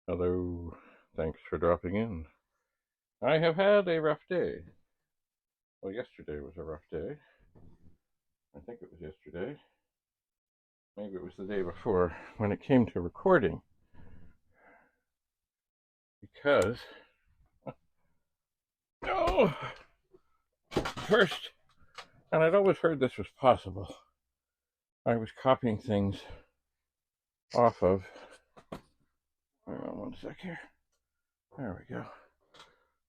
Hello, thanks for dropping in. I have had a rough day. Well, yesterday was a rough day. I think it was yesterday. Maybe it was the day before when it came to recording. Because, oh, first, and I'd always heard this was possible, I was copying things off of, hang on one sec here. There we go.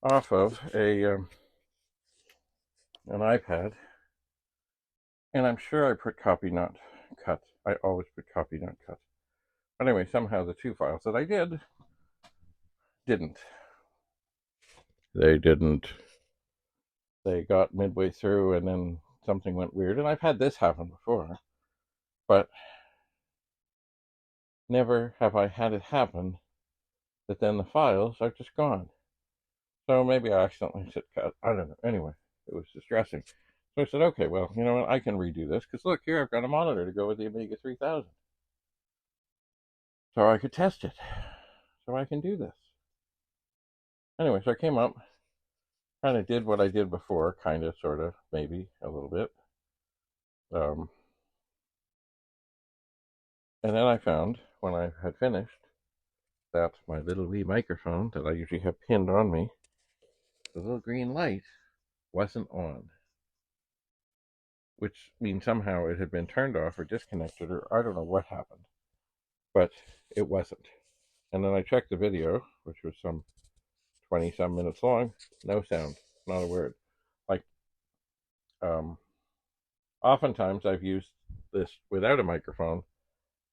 Off of an iPad. And I'm sure I put copy, not cut. I always put copy, not cut. But anyway, somehow the two files that I didn't. They didn't. They got midway through and then something went weird. And I've had this happen before, but never have I had it happen that then the files are just gone. So maybe I accidentally hit cut. I don't know. Anyway, it was distressing. So I said, okay, well, you know what? I can redo this because look, here I've got a monitor to go with the Amiga 3000. So I could test it. So I can do this. Anyway, so I came up, kind of did what I did before, kind of, sort of, maybe a little bit. Um, and then I found, when I had finished, that my little wee microphone that I usually have pinned on me, the little green light wasn't on, which means somehow it had been turned off or disconnected, or I don't know what happened, but it wasn't. And then I checked the video, which was some 20 some minutes long, no sound, not a word. Like, oftentimes I've used this without a microphone,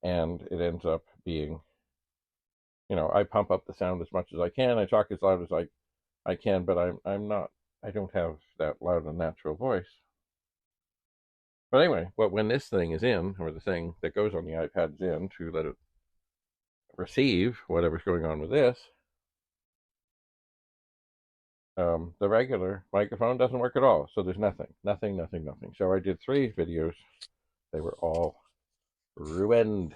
and it ends up being, I pump up the sound as much as I can, I talk as loud as I can, but I'm not, I don't have that loud and natural voice. But anyway, when this thing is in, or the thing that goes on the iPad is in to let it receive whatever's going on with this, the regular microphone doesn't work at all. So there's nothing. So I did 3 videos. They were all ruined.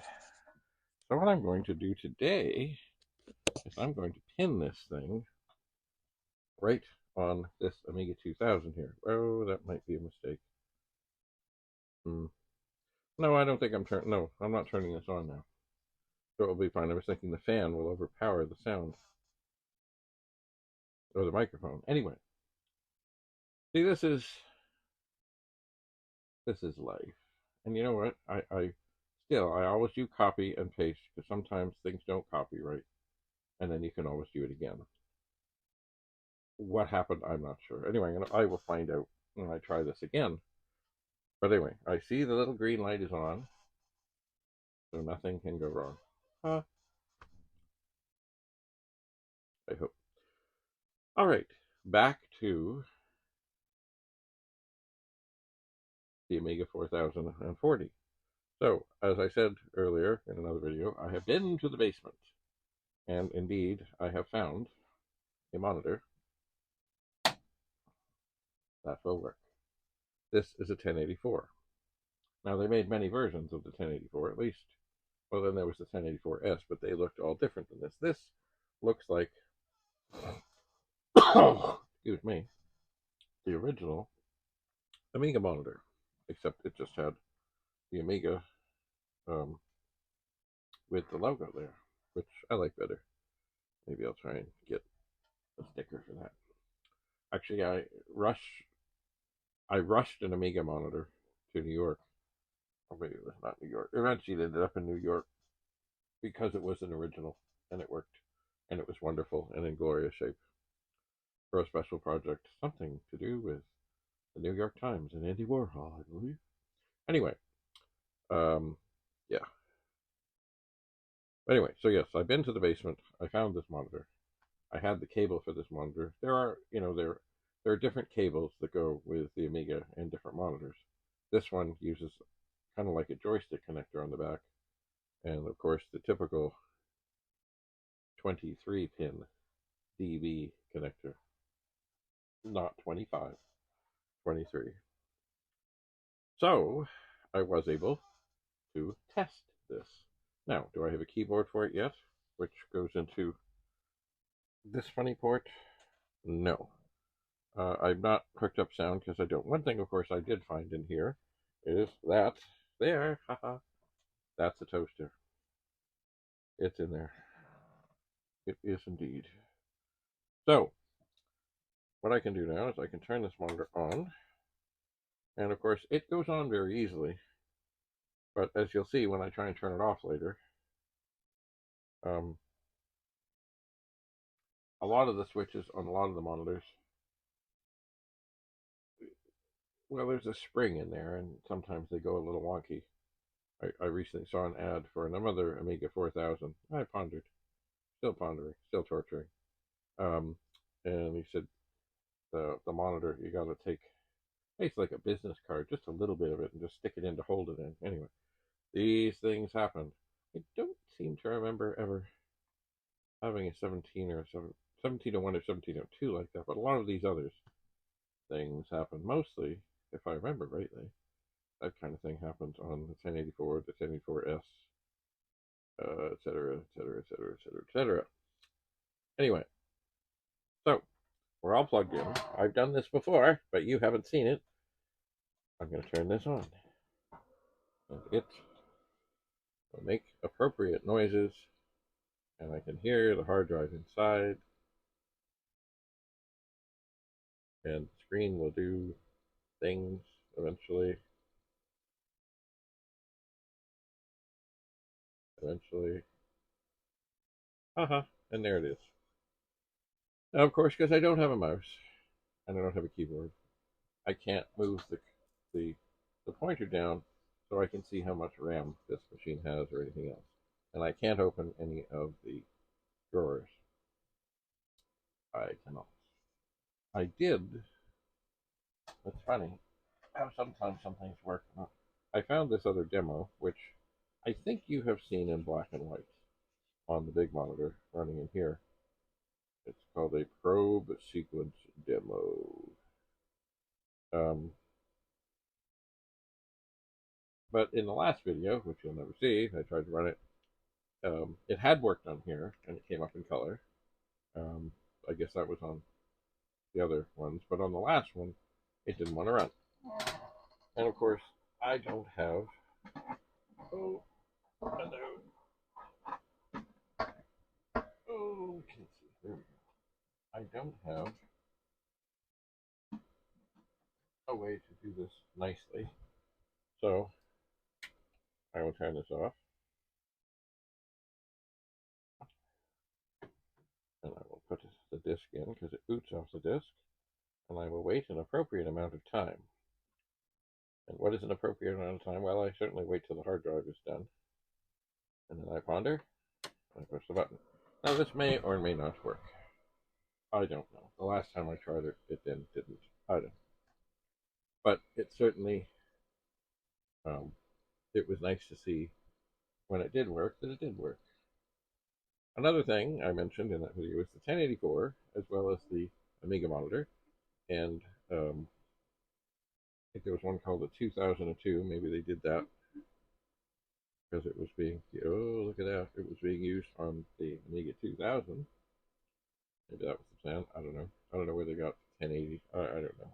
So what I'm going to do today is I'm going to pin this thing right on this Amiga 2000 here. Oh, that might be a mistake. No, I don't think no, I'm not turning this on now. So it'll be fine. I was thinking the fan will overpower the sound or the microphone. Anyway, see, this is life. And you know what? I always do copy and paste because sometimes things don't copy right, and then you can always do it again. What happened? I'm not sure. Anyway, I will find out when I try this again. But anyway, I see the little green light is on, so nothing can go wrong. Huh? I hope. All right, back to the Amiga 4040. So, as I said earlier in another video, I have been to the basement, and indeed, I have found a monitor that will work. This is a 1084. Now, they made many versions of the 1084, at least. Well, then there was the 1084S, but they looked all different than this. This looks like, excuse me, the original Amiga monitor, except it just had the Amiga with the logo there, which I like better. Maybe I'll try and get a sticker for that. Actually, I rushed an Amiga monitor to New York. Or maybe it was not New York. Eventually, it ended up in New York because it was an original and it worked and it was wonderful and in glorious shape for a special project, something to do with the New York Times and Andy Warhol, I believe. Anyway, yeah. Anyway, so yes, I've been to the basement. I found this monitor. I had the cable for this monitor. There are, there are different cables that go with the Amiga and different monitors. This one uses kind of like a joystick connector on the back, and of course the typical 23 pin DV connector, not 25, 23. So I was able to test this. Now, do I have a keyboard for it yet? Which goes goes into this funny port. No. I've not hooked up sound because I don't. One thing, of course, I did find in here is that there, haha, that's a toaster. It's in there. It is indeed. So, what I can do now is I can turn this monitor on, and of course, it goes on very easily. But as you'll see when I try and turn it off later, a lot of the switches on a lot of the monitors, well, there's a spring in there, and sometimes they go a little wonky. I recently saw an ad for another Amiga 4000. I pondered, still pondering, still torturing. And he said the monitor, you got to take, it's like a business card, just a little bit of it, and just stick it in to hold it in. Anyway, these things happen. I don't seem to remember ever having a 1701 or 1702 like that, but a lot of these others things happen. Mostly, if I remember rightly, that kind of thing happens on the 1084, the 1084S, etc., etc., etc., etc., etc. Anyway, so we're all plugged in. I've done this before, but you haven't seen it. I'm going to turn this on. And it will make appropriate noises, and I can hear the hard drive inside, and the screen will do things eventually. Haha, and there it is. Now, of course, because I don't have a mouse and I don't have a keyboard, I can't move the pointer down so I can see how much RAM this machine has or anything else. And I can't open any of the drawers. I cannot. I did. It's funny how sometimes some things work. I found this other demo, which I think you have seen in black and white on the big monitor running in here. It's called a probe sequence demo. But in the last video, which you'll never see, I tried to run it. It had worked on here, and it came up in color. I guess that was on the other ones, but on the last one, it didn't want to run. And of course, I don't have. Oh, hello. Oh, can see. There we go. I don't have a way to do this nicely, so I will turn this off, and I will put the disk in because it boots off the disk, and I will wait an appropriate amount of time. And what is an appropriate amount of time? Well, I certainly wait till the hard drive is done, and then I ponder, and I push the button. Now, this may or may not work. I don't know. The last time I tried it, it didn't. I don't know. But it certainly, it was nice to see when it did work that it did work. Another thing I mentioned in that video was the 1084 as well as the Amiga monitor, and I think there was one called the 2002. Maybe they did that because it was being, oh, look at that, it was being used on the Amiga 2000. Maybe that was the plan. I don't know. I don't know where they got 1080. I don't know.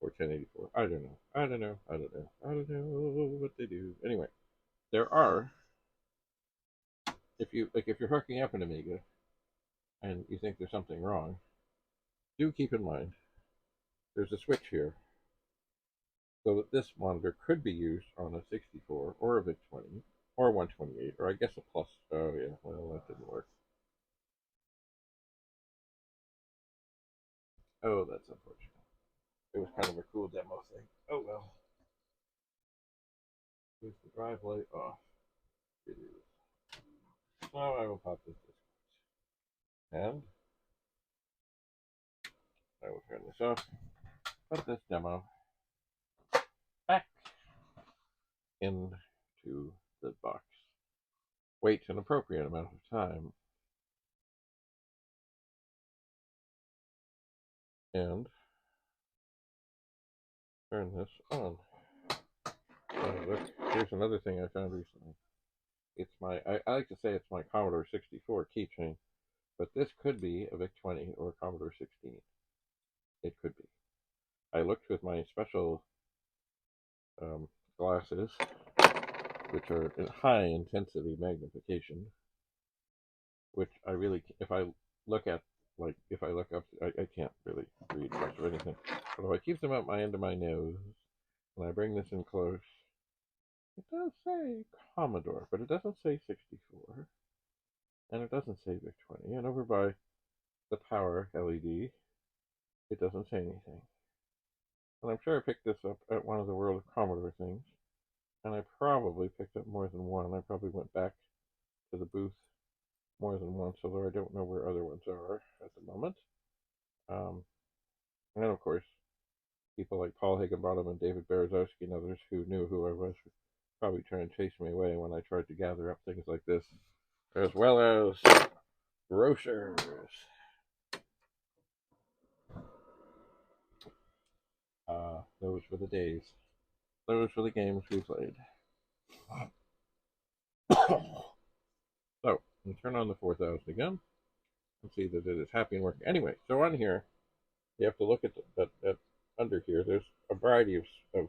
Or 1084. I don't know. I don't know. I don't know. I don't know what they do. Anyway, there are, if you're hooking up an Amiga and you think there's something wrong, do keep in mind there's a switch here so that this monitor could be used on a 64 or a VIC-20 or a 128, or I guess a plus. Oh yeah, well, that didn't work. Oh, that's unfortunate. It was kind of a cool demo thing. Oh well. With the drive light off. It is. Now I will pop this disc. And I will turn this off. Put this demo back into the box. Wait an appropriate amount of time. And turn this on. Oh, look, here's another thing I found recently. it's my, I like to say it's my Commodore 64 keychain, but this could be a VIC-20 or a Commodore 16. It could be. I looked with my special um, glasses, which are in high intensity magnification, which I really, if I look at, like, if I look up, I can't really read much of anything. But if I keep them at my end of my nose, and I bring this in close, it does say Commodore, but it doesn't say 64, and it doesn't say VIC-20, and over by the power LED, it doesn't say anything. And I'm sure I picked this up at one of the World of Commodore things, and I probably picked up more than one. I probably went back to the booth more than once, although I don't know where other ones are at the moment. Um, and of course, people like Paul Higginbottom and David Berezowski and others who knew who I was would probably try and chase me away when I tried to gather up things like this, as well as brochures. Those were the days. Those were the games we played. So, we turn on the 4000 again and see that it is happy and working. Anyway, so on here, you have to look at under here. There's a variety of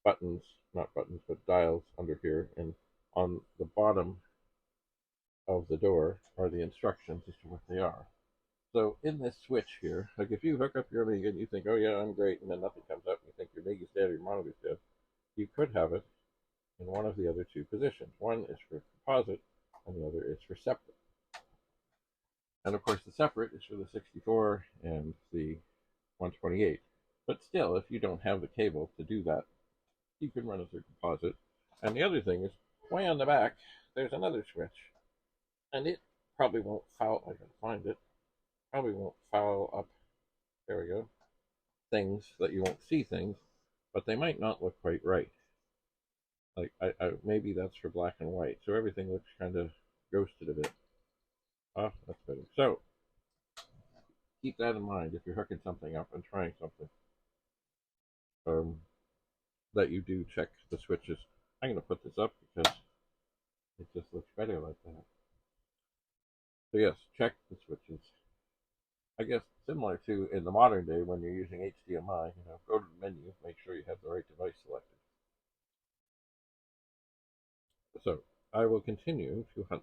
buttons, not buttons, but dials under here. And on the bottom of the door are the instructions as to what they are. So in this switch here, like if you hook up your Amiga and you think, oh yeah, I'm great, and then nothing comes up and you think your Amiga's dead or your monitor's dead, you could have it in one of the other two positions. One is for composite and the other is for separate. And of course the separate is for the 64 and the 128. But still, if you don't have the cable to do that, you can run it through composite. And the other thing is, way on the back, there's another switch. And it probably won't foul, I can find it, probably won't foul up, there we go, things that you won't see things, but they might not look quite right. Like, maybe that's for black and white, so everything looks kind of ghosted a bit. Oh, that's better. So, keep that in mind if you're hooking something up and trying something. That you do check the switches. I'm going to put this up because it just looks better like that. So yes, check the switches. I guess similar to in the modern day when you're using HDMI, go to the menu, make sure you have the right device selected. So I will continue to hunt.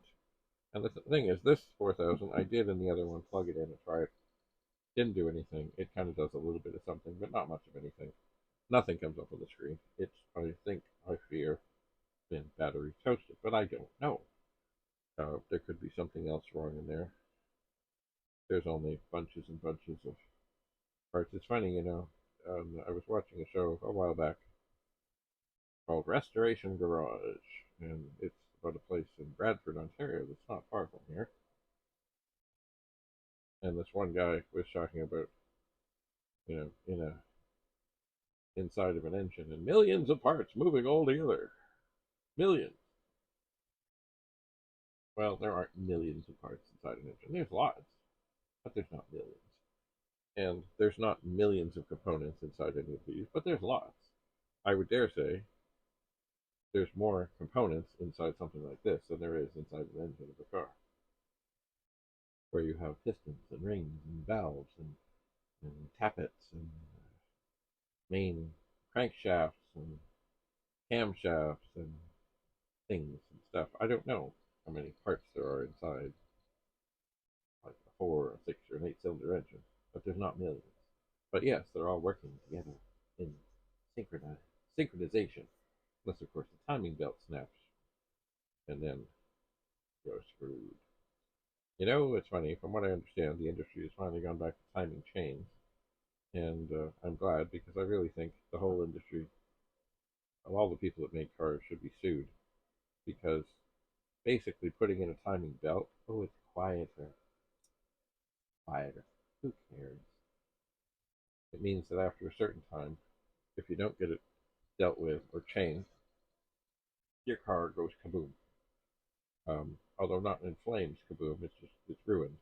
And the thing is, this 4000, I did in the other one plug it in and try it. Didn't do anything. It kind of does a little bit of something, but not much of anything. Nothing comes up on the screen. It's, I fear, been battery toasted, but I don't know. There could be something else wrong in there. There's only bunches and bunches of parts. It's funny, I was watching a show a while back called Restoration Garage, and it's about a place in Bradford, Ontario that's not far from here. And this one guy was talking about, inside of an engine and millions of parts moving all together. Millions. Well, there aren't millions of parts inside an engine. There's lots, but there's not millions. And there's not millions of components inside any of these, but there's lots. I would dare say there's more components inside something like this than there is inside an engine of a car, where you have pistons and rings and valves and tappets and main crankshafts and camshafts and things and stuff. I don't know how many parts there are inside like a 4, a 6, or an 8-cylinder engine, but there's not millions. But yes, they're all working together in synchronization. Unless, of course, the timing belt snaps, and then you're screwed. It's funny. From what I understand, the industry has finally gone back to timing chains, and I'm glad because I really think the whole industry, of all the people that make cars, should be sued because basically putting in a timing belt, oh, it's quieter. Quieter. Who cares? It means that after a certain time, if you don't get it dealt with or changed, your car goes kaboom. Although not in flames, kaboom. It's ruined,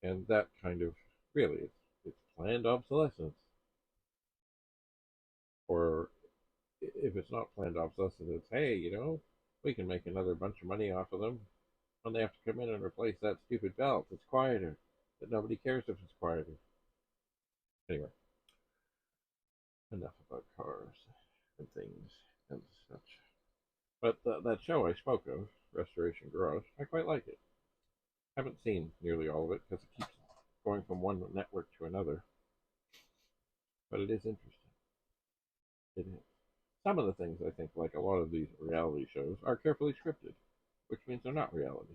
and that kind of really it's planned obsolescence. Or if it's not planned obsolescence, it's hey, We can make another bunch of money off of them when they have to come in and replace that stupid belt. It's quieter, but nobody cares if it's quieter. Anyway, enough about cars and things and such. But that show I spoke of, Restoration Garage, I quite like it. I haven't seen nearly all of it because it keeps going from one network to another, but it is interesting. It is. Some of the things I think, like a lot of these reality shows, are carefully scripted, which means they're not reality.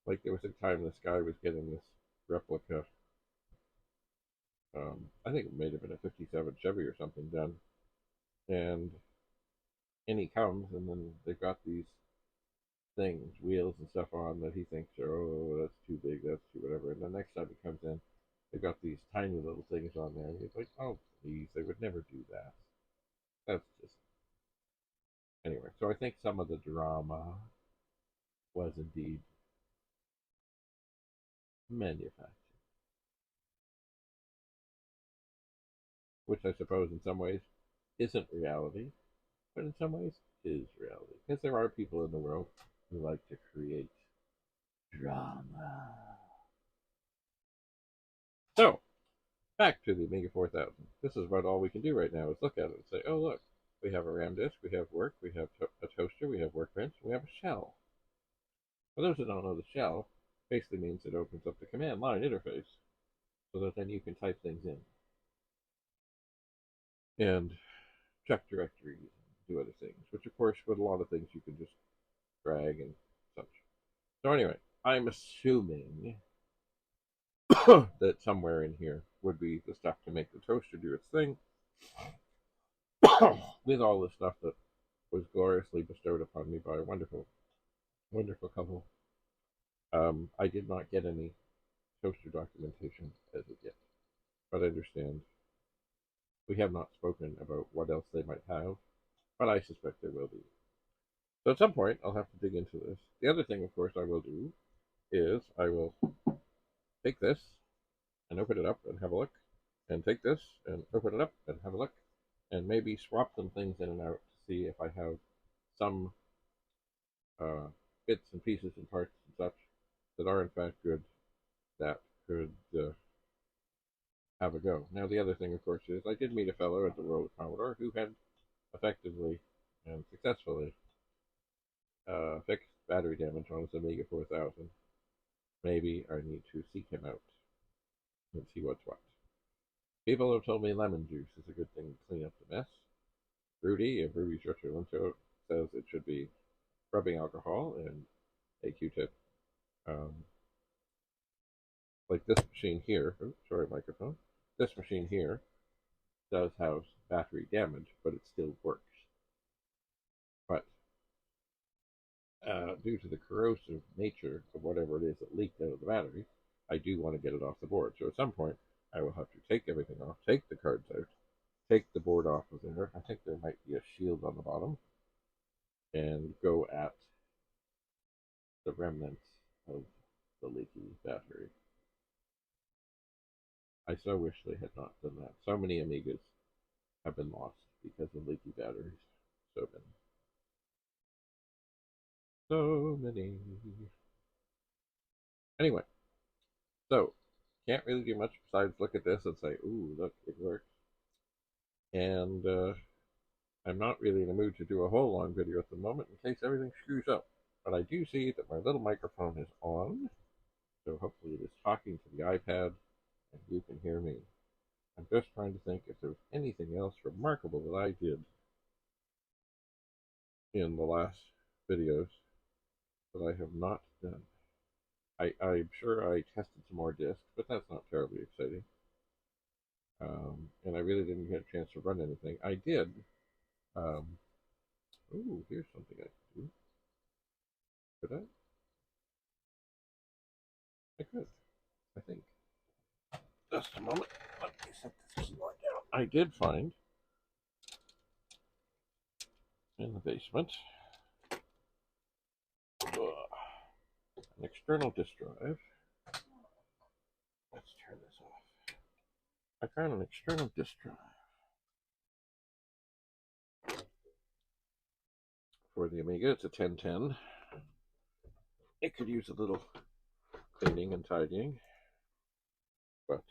Like there was a time this guy was getting this replica. I think it may have been a '57 Chevy or something done, and in he comes, and then they've got these things, wheels and stuff on that he thinks are, oh, that's too big, that's too whatever. And the next time he comes in, they've got these tiny little things on there, and he's like, oh, please, they would never do that. That's just anyway. So I think some of the drama was indeed manufactured, which I suppose in some ways isn't reality, but in some ways is reality. Because there are people in the world who like to create drama. So, back to the Amiga 4000. This is about all we can do right now is look at it and say, oh, look, we have a RAM disk, we have work, we have a toaster, we have workbench, we have a shell. For those who don't know, the shell basically means it opens up the command line interface so that then you can type things in and check directories and do other things, which of course with a lot of things you can just drag and such. So anyway, I'm assuming that somewhere in here would be the stuff to make the toaster do its thing with all the stuff that was gloriously bestowed upon me by a wonderful, wonderful couple. I did not get any toaster documentation as of yet, but I understand we have not spoken about what else they might have, but I suspect there will be. So at some point, I'll have to dig into this. The other thing, of course, I will do is I will take this and open it up and have a look, and take this and open it up and have a look, and maybe swap some things in and out to see if I have some bits and pieces and parts and such that are in fact good that could have a go. Now the other thing, of course, is I did meet a fellow at the World of Commodore who had effectively and successfully fixed battery damage on his Amiga 4000. Maybe I need to seek him out and see what's what. People have told me lemon juice is a good thing to clean up the mess. Rudy of Ruby's Retro Linto says it should be rubbing alcohol and a Q-tip. Like this machine here, sorry microphone, this machine here does have battery damage, but it still works. But due to the corrosive nature of whatever it is that leaked out of the battery, I do want to get it off the board. So at some point, I will have to take everything off, take the cards out, take the board off of there. I think there might be a shield on the bottom, and go at the remnants of the leaky battery. I so wish they had not done that. So many Amigas have been lost because of leaky batteries. So many. So many. Anyway, so can't really do much besides look at this and say, ooh, look, it works. And I'm not really in the mood to do a whole long video at the moment in case everything screws up. But I do see that my little microphone is on, so hopefully it is talking to the iPad and you can hear me. I'm just trying to think if there's anything else remarkable that I did in the last videos that I have not done. I'm sure I tested some more discs, but that's not terribly exciting. And I really didn't get a chance to run anything. I did. Oh, here's something I could do. Could I? I could. I think. Just a moment. Let me set this keyboard down. I did find in the basement an external disk drive. Let's turn this off. I found an external disk drive for the Amiga. It's a 1010. It could use a little cleaning and tidying, but,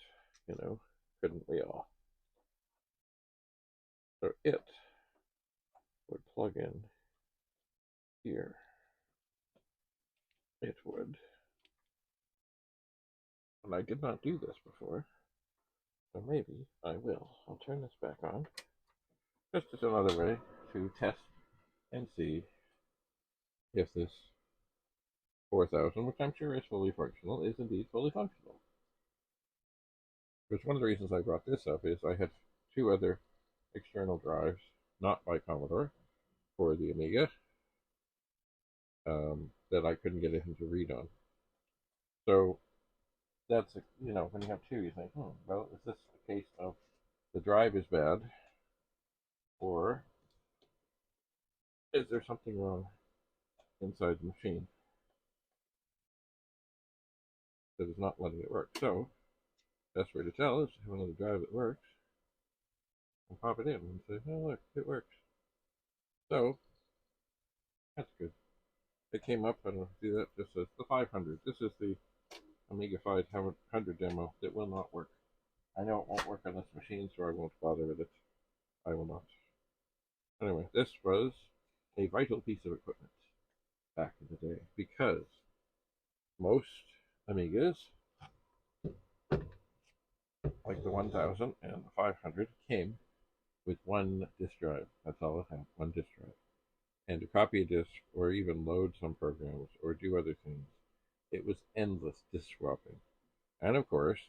couldn't we all? So it would plug in here. It would. And I did not do this before, so maybe I will. I'll turn this back on. Just as another way to test and see if this 4000, which I'm sure is fully functional, is indeed fully functional. Because one of the reasons I brought this up is I had two other external drives, not by Commodore, for the Amiga, that I couldn't get anything to read on. So that's, when you have two, you think, well, is this a case of the drive is bad, or is there something wrong inside the machine that is not letting it work? So, best way to tell is to have another drive that works, and pop it in and say, oh, look, it works. So, that's good. It came up, I don't know if you see that, just says the 500. This is the Amiga 500 demo that will not work. I know it won't work on this machine, so I won't bother with it. I will not. Anyway, this was a vital piece of equipment back in the day, because most Amigas, like the 1000 and the 500, came with one disk drive. That's all it had, one disk drive. And to copy a disk, or even load some programs, or do other things, it was endless disk swapping. And of course,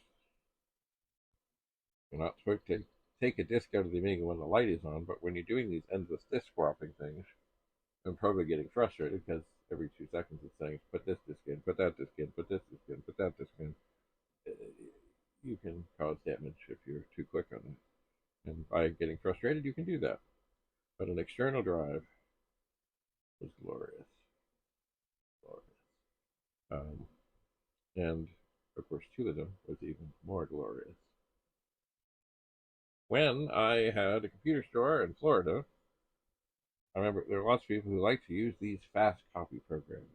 you're not supposed to take a disk out of the Amiga when the light is on, but when you're doing these endless disk swapping things, I'm probably getting frustrated because every 2 seconds it's saying, put this disk in, put that disk in, put this disk in, put that disk in. You can cause damage if you're too quick on it. And by getting frustrated, you can do that. But an external drive was glorious. And, of course, two of them was even more glorious. When I had a computer store in Florida, I remember there were lots of people who liked to use these fast copy programs.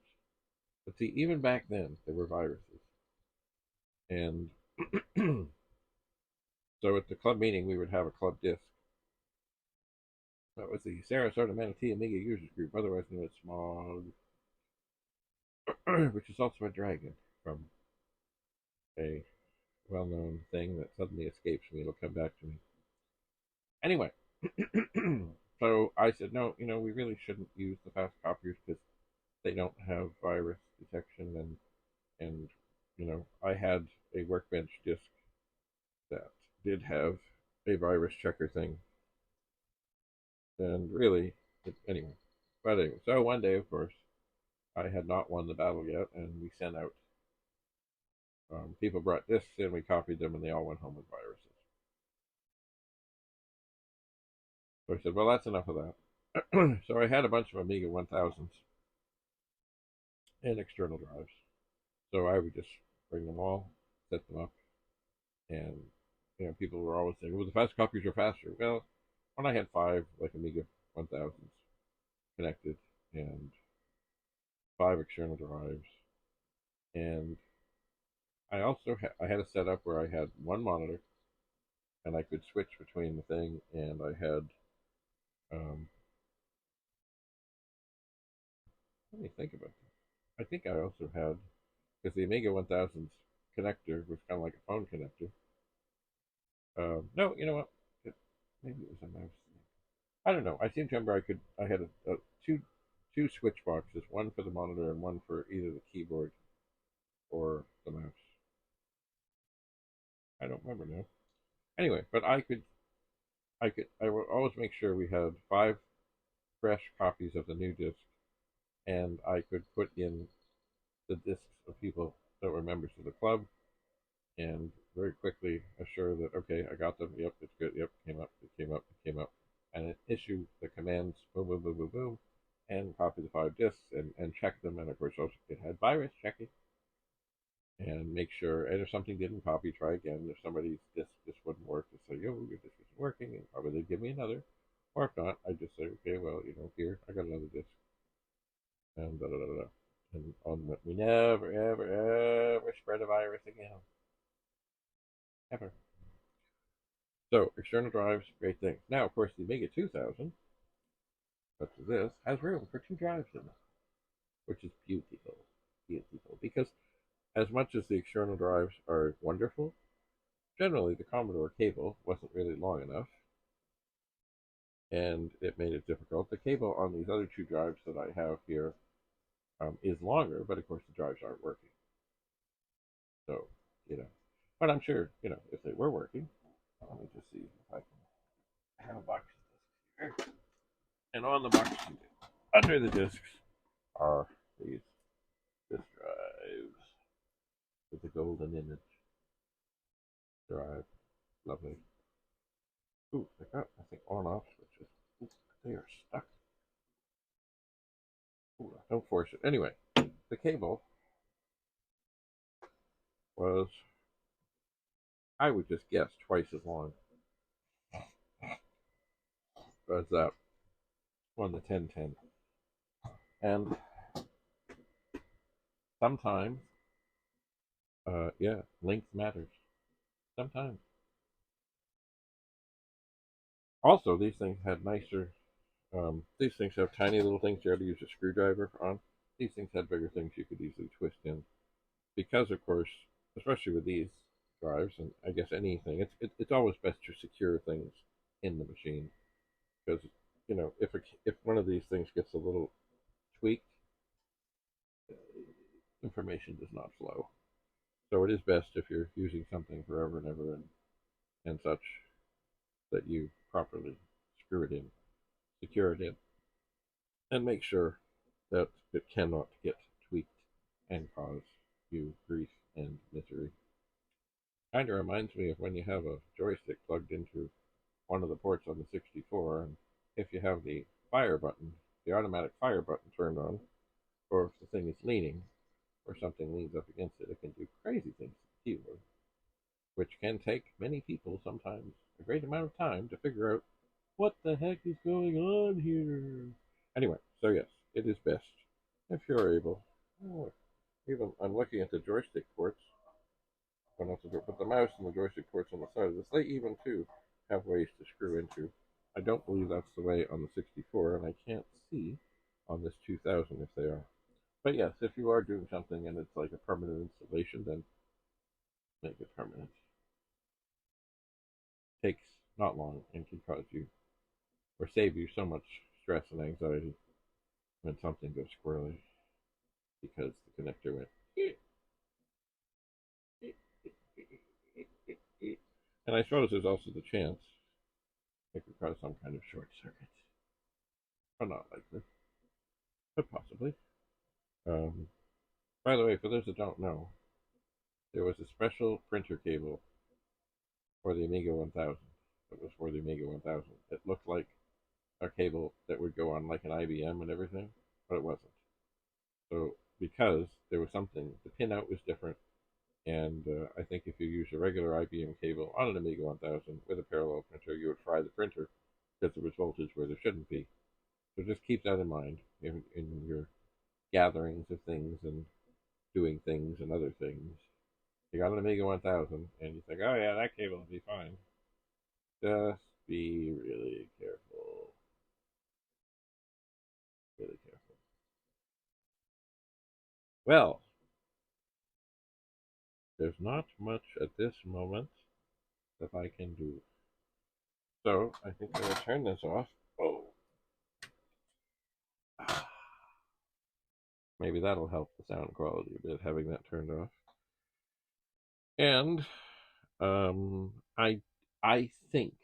But see, even back then, there were viruses. And so at the club meeting, we would have a club disk. That was the Sarasota Manatee Amiga Users Group, otherwise known as SMOG, which is also a dragon from a well-known thing that suddenly escapes me. It'll come back to me. Anyway, so I said, no, we really shouldn't use the fast copiers because they don't have virus detection. And I had a Workbench disk that did have a virus checker thing. And really, anyway. But anyway, so one day, of course, I had not won the battle yet, and we sent out, people brought discs in, we copied them, and they all went home with viruses. So I said, well, that's enough of that. So I had a bunch of Amiga 1000s and external drives. So I would just bring them all, set them up, and people were always saying, well, the fast copies are faster. Well, when I had 5 like Amiga 1000s connected and 5 external drives, and I also I had a setup where I had one monitor, and I could switch between the thing, and I had let me think about that. I think I also had, because the Amiga 1000's connector was kind of like a phone connector. No, you know what? Maybe it was a mouse. I don't know. I seem to remember I had two switch boxes, one for the monitor and one for either the keyboard or the mouse. I don't remember now. Anyway, but I would always make sure we had 5 fresh copies of the new disc, and I could put in the discs of people that were members of the club, and very quickly assure that, okay, I got them, yep, it's good, yep, came up, and it issue the commands, boom, boom, boom, boom, boom, and copy the 5 discs, and check them, and of course also it had virus checking, and make sure, and if something didn't copy, try again. If somebody's disc just wouldn't work, just say, yo, your disc isn't working, and probably they'd give me another, or if not, I just say, okay, well, here, I got another disc, and da da da da. And on that, we never, ever, ever spread a virus again, ever. So external drives, great things. Now, of course, the Amiga 2000, such as this, has room for 2 drives in it, which is beautiful, beautiful. Because as much as the external drives are wonderful, generally the Commodore cable wasn't really long enough, and it made it difficult. The cable on these other 2 drives that I have here is longer, but of course the drives aren't working. So, but I'm sure, if they were working, let me just see if I can have a box of discs here. And on the box, under the discs, are these disk drives with the golden image drive. Lovely. Ooh, they got, I think, on-off switches. Ooh, they are stuck. Ooh, don't force it. Anyway, the cable was, I would just guess, twice as long as that on the 1010. And sometimes, yeah, length matters. Sometimes. Also, these things had nicer, these things have tiny little things you had to use a screwdriver on. These things had bigger things you could easily twist in. Because, of course, especially with these drives, and I guess anything, it's always best to secure things in the machine. Because, if one of these things gets a little tweaked, information does not flow. So it is best if you're using something forever and ever and such that you properly screw it in, secure it in, and make sure that it cannot get tweaked and cause you grief and misery. Kind of reminds me of when you have a joystick plugged into one of the ports on the 64, and if you have the fire button, the automatic fire button turned on, or if the thing is leaning, or something leans up against it, it can do crazy things to the keyboard, which can take many people sometimes a great amount of time to figure out what the heck is going on here. Anyway, so yes, it is best if you're able. Oh, even I'm looking at the joystick ports. But the mouse and the joystick ports on the side of this, they even too have ways to screw into. I don't believe that's the way on the 64, and I can't see on this 2000 if they are. But yes, if you are doing something and it's like a permanent installation, then make it permanent. Takes not long and can cause you or save you so much stress and anxiety when something goes squirrely because the connector went. And I suppose there's also the chance it could cause some kind of short circuit. But not likely, but possibly. Um, by the way, for those that don't know, there was a special printer cable for the Amiga 1000. It was for the Amiga 1000. It looked like a cable that would go on like an IBM and everything, but it wasn't. So because there was something, the pinout was different, and I think if you use a regular IBM cable on an Amiga 1000 with a parallel printer, you would fry the printer because there was voltage where there shouldn't be. So just keep that in mind in your gatherings of things and doing things and other things. You got an Amiga 1000 and you think, oh yeah, that cable will be fine. Just be really careful. Really careful. Well, there's not much at this moment that I can do. So I think I'm going to turn this off. Oh. Maybe that'll help the sound quality a bit, having that turned off. And I think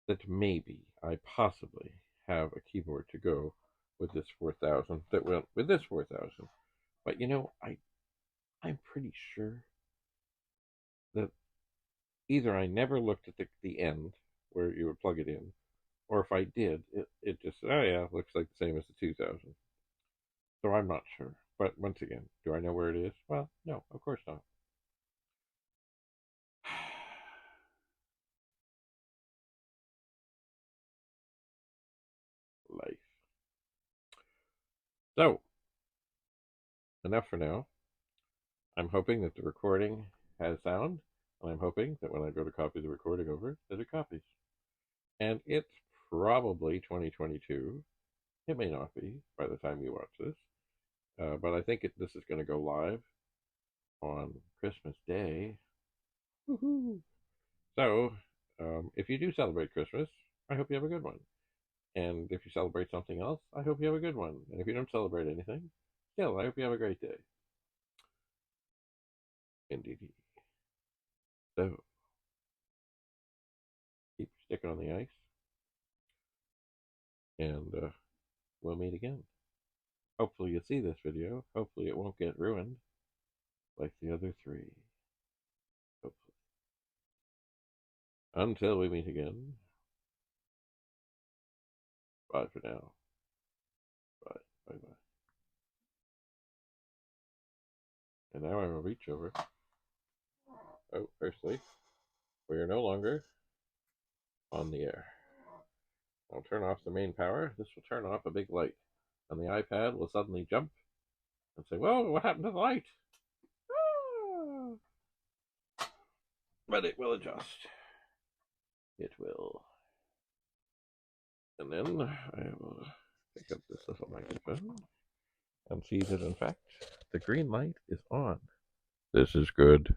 that maybe I possibly have a keyboard to go with this 4000 that went with this 4000. But I'm pretty sure that either I never looked at the end where you would plug it in, or if I did, it just said, oh yeah, looks like the same as the 2000. So I'm not sure. But once again, do I know where it is? Well, no, of course not. Life. So, enough for now. I'm hoping that the recording has sound, and I'm hoping that when I go to copy the recording over, that it copies. And it's probably 2022. It may not be by the time you watch this, but I think this is going to go live on Christmas Day. Woohoo! So, if you do celebrate Christmas, I hope you have a good one. And if you celebrate something else, I hope you have a good one. And if you don't celebrate anything, still, I hope you have a great day. Indeed. So, keep sticking on the ice, and we'll meet again. Hopefully you'll see this video. Hopefully it won't get ruined like the other three. Hopefully. Until we meet again, bye for now. Bye. Bye-bye. And now I will reach over. Oh, firstly, we are no longer on the air. I'll turn off the main power. This will turn off a big light. And the iPad will suddenly jump and say, whoa, what happened to the light? Ah! But it will adjust. It will. And then I will pick up this little microphone and see that, in fact, the green light is on. This is good.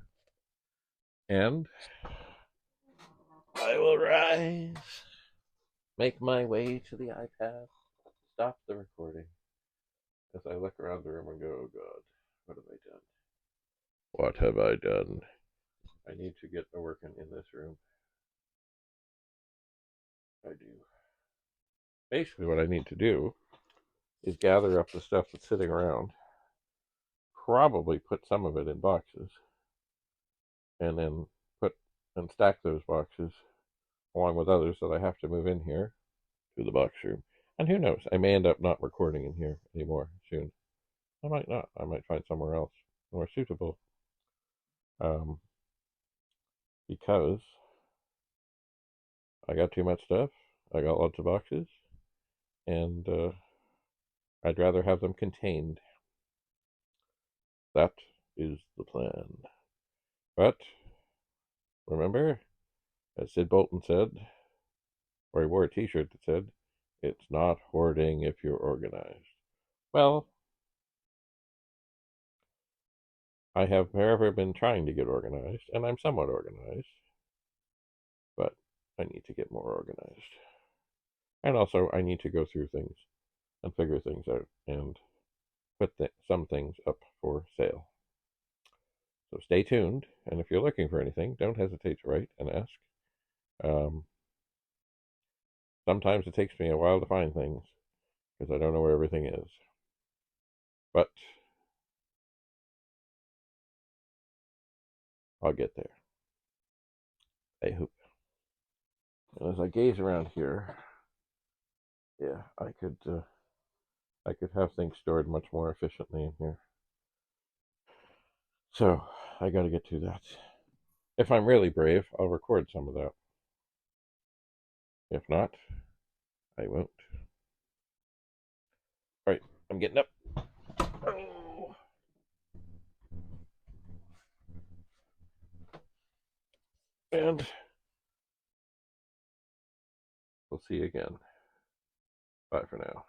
And I will rise, make my way to the iPad, stop the recording as I look around the room and go, oh God, what have I done? What have I done? I need to get a working in this room. I do. Basically, what I need to do is gather up the stuff that's sitting around, probably put some of it in boxes, and then put and stack those boxes along with others that I have to move in here to the box room. And who knows, I may end up not recording in here anymore soon. I might not. I might find somewhere else more suitable. Because I got too much stuff. I got lots of boxes. And I'd rather have them contained. That is the plan. But remember, as Sid Bolton said, or he wore a t-shirt that said, it's not hoarding if you're organized. Well, I have however been trying to get organized, and I'm somewhat organized, but I need to get more organized. And also, I need to go through things and figure things out and put some things up for sale. So stay tuned, and if you're looking for anything, don't hesitate to write and ask. Sometimes it takes me a while to find things because I don't know where everything is. But I'll get there. I hope. And as I gaze around here, yeah, I could have things stored much more efficiently in here. So I got to get to that. If I'm really brave, I'll record some of that. If not, I won't. All right, I'm getting up. Oh. And we'll see you again. Bye for now.